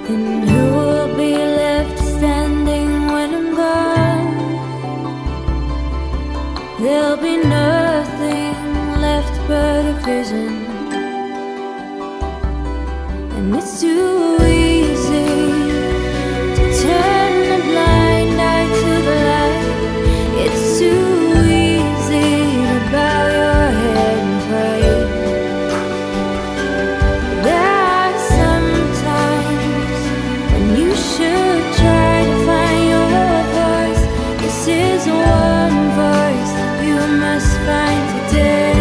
And who will be left standing when I'm gone? There'll be nothing left but a vision. And it's too easy to turn a blind eye to the light. It's too easy to bow your head and pray. There are some times when you should try to find your voice. This is one voice you must find today.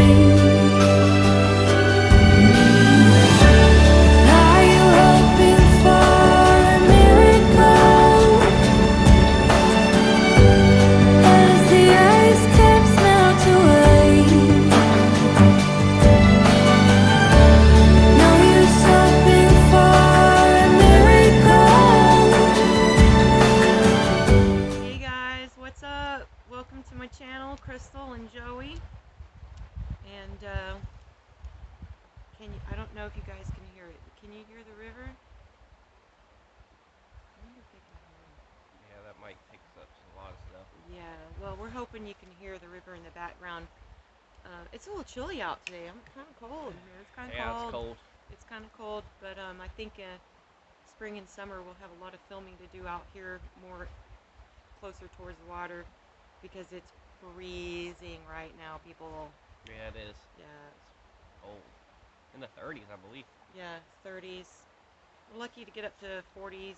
Welcome to my channel, Crystal and Joey. And I don't know if you guys can hear it. Can you hear the river? I wonder if they can hear it. Yeah, that mic picks up a lot of stuff. Yeah, well, we're hoping you can hear the river in the background. It's a little chilly out today. I'm kind of cold in here. It's kind of cold. Yeah, it's cold. It's kind of cold, but I think spring and summer we'll have a lot of filming to do out here, more closer towards the water, because it's freezing right now, people. Yeah, it is. Yeah. It's cold. In the 30s, I believe. Yeah, 30s. We're lucky to get up to 40s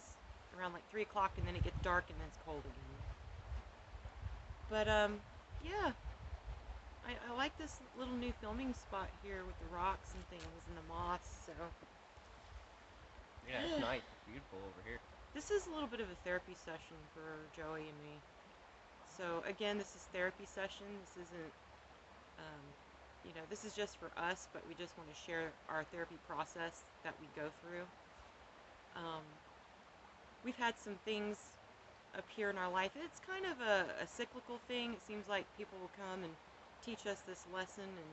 around like 3 o'clock, and then it gets dark and then it's cold again. But, yeah. I like this little new filming spot here with the rocks and things and the moss, so. Yeah, it's nice. It's beautiful over here. This is a little bit of a therapy session for Joey and me. So again, this is therapy session. This isn't, this is just for us, but we just want to share our therapy process that we go through. We've had some things appear in our life. It's kind of a cyclical thing. It seems like people will come and teach us this lesson, and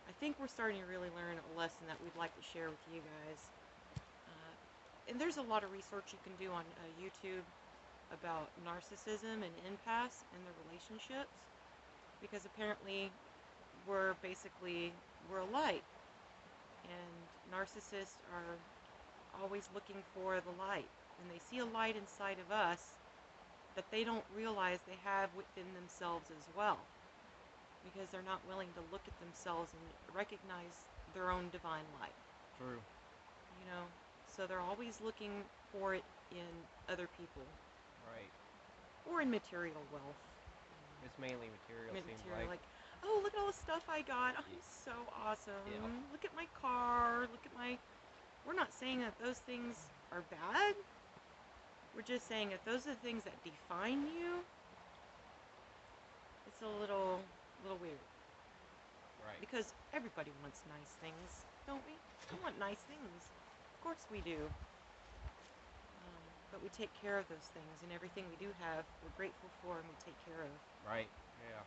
I think we're starting to really learn a lesson that we'd like to share with you guys. And there's a lot of research you can do on YouTube about narcissism and empaths and their relationships, because apparently we're alike, and narcissists are always looking for the light, and they see a light inside of us that they don't realize they have within themselves as well, because they're not willing to look at themselves and recognize their own divine light. True. So they're always looking for it in other people. Right. Or in material wealth. It's mainly material, seems like. Oh, look at all the stuff I got. I'm so awesome. Yeah. Look at my car. Look at my... We're not saying that those things are bad. We're just saying that those are the things that define you. It's a little weird. Right. Because everybody wants nice things, don't we? We want nice things. Of course we do. But we take care of those things, and everything we do have, we're grateful for and we take care of. Right, yeah.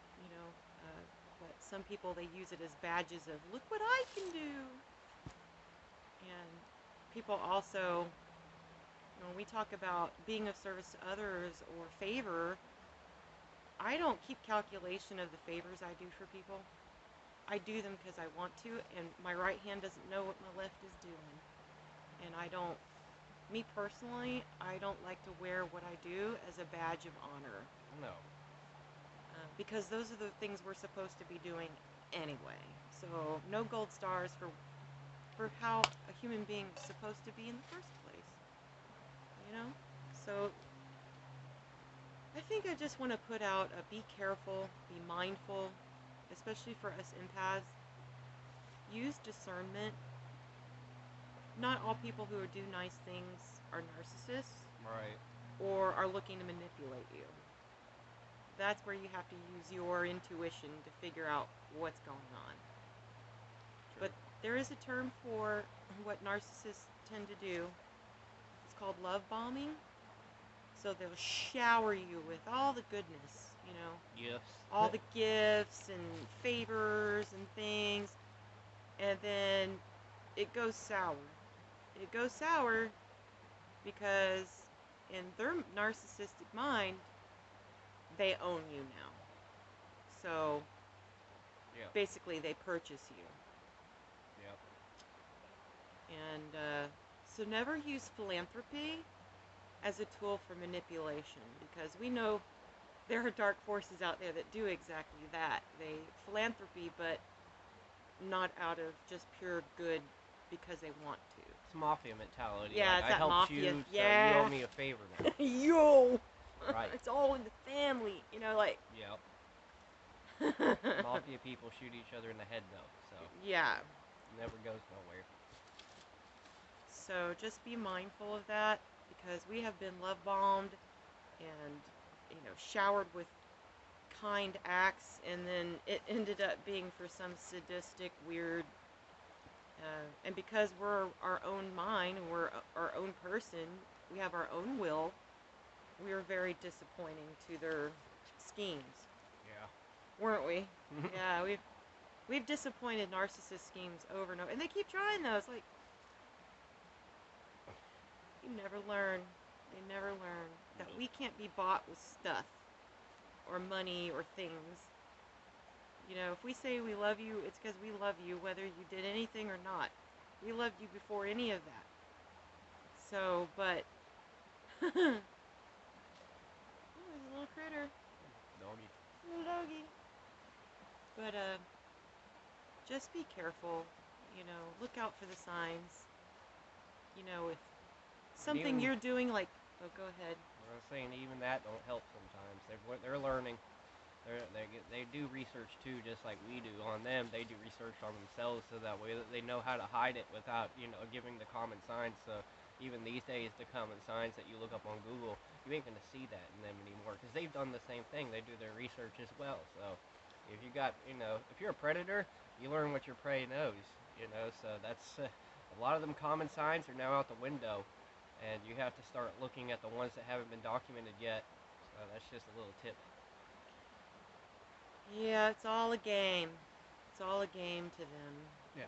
But some people, they use it as badges of, look what I can do. And people also, when we talk about being of service to others or favor, I don't keep calculation of the favors I do for people. I do them because I want to, and my right hand doesn't know what my left is doing. And me personally, I don't like to wear what I do as a badge of honor. No. Because those are the things we're supposed to be doing anyway. So no gold stars for how a human being is supposed to be in the first place. So I think I just want to put out a be careful, be mindful, especially for us empaths. Use discernment. Not all people who do nice things are narcissists. Right. Or are looking to manipulate you. That's where you have to use your intuition to figure out what's going on. True. But there is a term for what narcissists tend to do. It's called love bombing. So they'll shower you with all the goodness, Yes. all the gifts and favors and things, and then it goes sour. It goes sour because in their narcissistic mind, they own you now. So Yep. basically, they purchase you. Yep. And so never use philanthropy as a tool for manipulation, because we know there are dark forces out there that do exactly that. They philanthropy, but not out of just pure good because they want to. It's mafia mentality. Yeah, like, it's I that helped mafia. you, so Yeah. you owe me a favor now. Yo! Right. It's all in the family, you know, like. Yep. Mafia people shoot each other in the head, though, so Yeah. it never goes nowhere. So just be mindful of that, because we have been love bombed and, showered with kind acts, and then it ended up being for some sadistic, weird, and because we're our own mind, we're our own person, we have our own will, we are very disappointing to their schemes, Yeah. weren't we? Yeah, we've disappointed narcissist schemes over and over, and they keep trying those. Like, you never learn. They never learn that we can't be bought with stuff or money or things. If we say we love you, it's because we love you, whether you did anything or not. We loved you before any of that. So, but oh, there's a little critter. Doggy. Little doggy. But just be careful. Look out for the signs. If something Even- you're doing, like, oh, go ahead. I was saying even that don't help sometimes. They're learning. They do research too, just like we do on them. They do research on themselves, so that way that they know how to hide it without giving the common signs. So even these days, the common signs that you look up on Google, you ain't gonna see that in them anymore, because they've done the same thing. They do their research as well. So if you got if you're a predator, you learn what your prey knows. So that's a lot of them common signs are now out the window. And you have to start looking at the ones that haven't been documented yet. So that's just a little tip. Yeah, it's all a game. It's all a game to them. Yeah.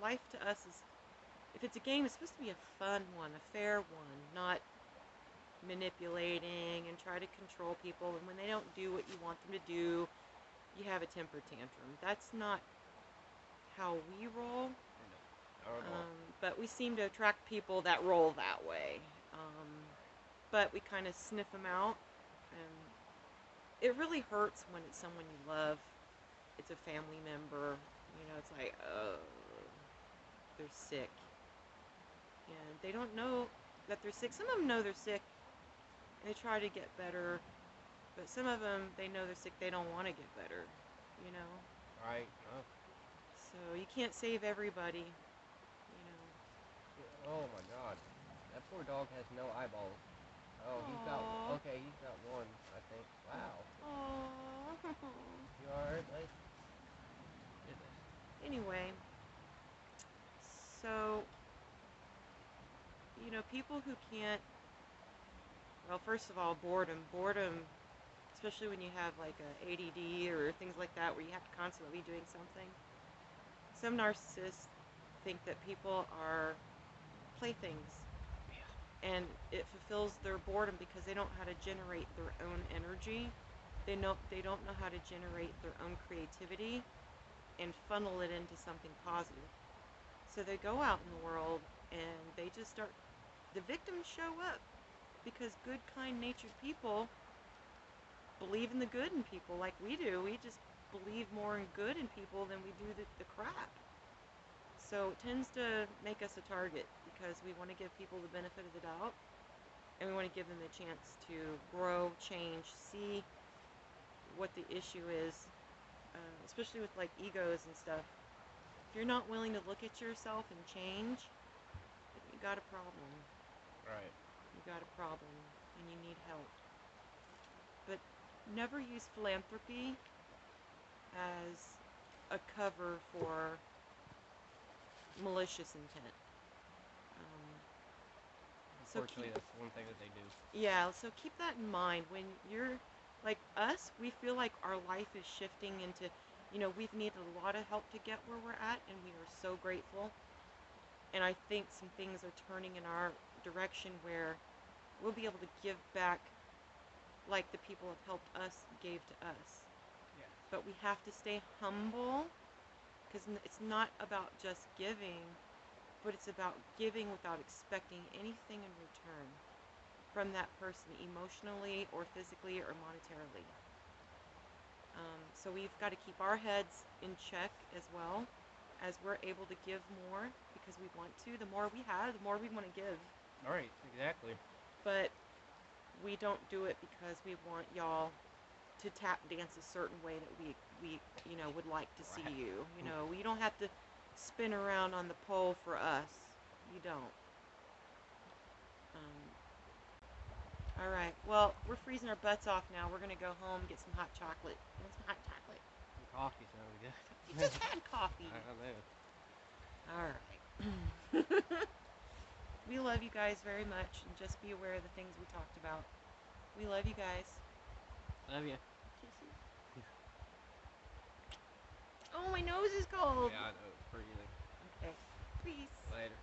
Life to us is, if it's a game, it's supposed to be a fun one, a fair one, not manipulating and try to control people. And when they don't do what you want them to do, you have a temper tantrum. That's not how we roll. Not at all. But we seem to attract people that roll that way. But we kind of sniff them out, and it really hurts when it's someone you love. It's a family member. It's like, oh, they're sick. And they don't know that they're sick. Some of them know they're sick, and they try to get better. But some of them, they know they're sick, they don't want to get better, Right. So you can't save everybody, Oh my God. That poor dog has no eyeballs. Oh, he's got one, I think. Wow. Aww. You alright, buddy? Goodness. Anyway, so, people who can't, well, first of all, boredom, especially when you have like a ADD or things like that where you have to constantly be doing something. Some narcissists think that people are playthings, and it fulfills their boredom because they don't know how to generate their own energy. They don't know how to generate their own creativity and funnel it into something positive. So they go out in the world and they just start, the victims show up because good, kind-natured people believe in the good in people like we do. We just believe more in good in people than we do the crap. So it tends to make us a target because we want to give people the benefit of the doubt, and we want to give them the chance to grow, change, see what the issue is, especially with like egos and stuff. If you're not willing to look at yourself and change, you got a problem. Right. You got a problem, and you need help. But never use philanthropy as a cover for malicious intent. So Unfortunately, that's one thing that they do. Yeah, so keep that in mind. When you're like us, we feel like our life is shifting into, we've needed a lot of help to get where we're at, and we are so grateful. And I think some things are turning in our direction where we'll be able to give back like the people have helped us gave to us. Yes. But we have to stay humble because it's not about just giving, but it's about giving without expecting anything in return from that person, emotionally or physically or monetarily. So we've got to keep our heads in check as well, as we're able to give more because we want to. The more we have, the more we want to give. Right, exactly. But we don't do it because we want y'all to tap dance a certain way that we would like to see Right. you. You don't have to spin around on the pole for us. You don't. All right. Well, we're freezing our butts off now. We're gonna go home, get some hot chocolate. You want some hot chocolate? The coffee sounds good. You just had coffee. I don't know. All right. We love you guys very much, and just be aware of the things we talked about. We love you guys. Love you. Kisses. Oh, my nose is cold. Yeah, I know. It's freezing. Okay. Peace. Later.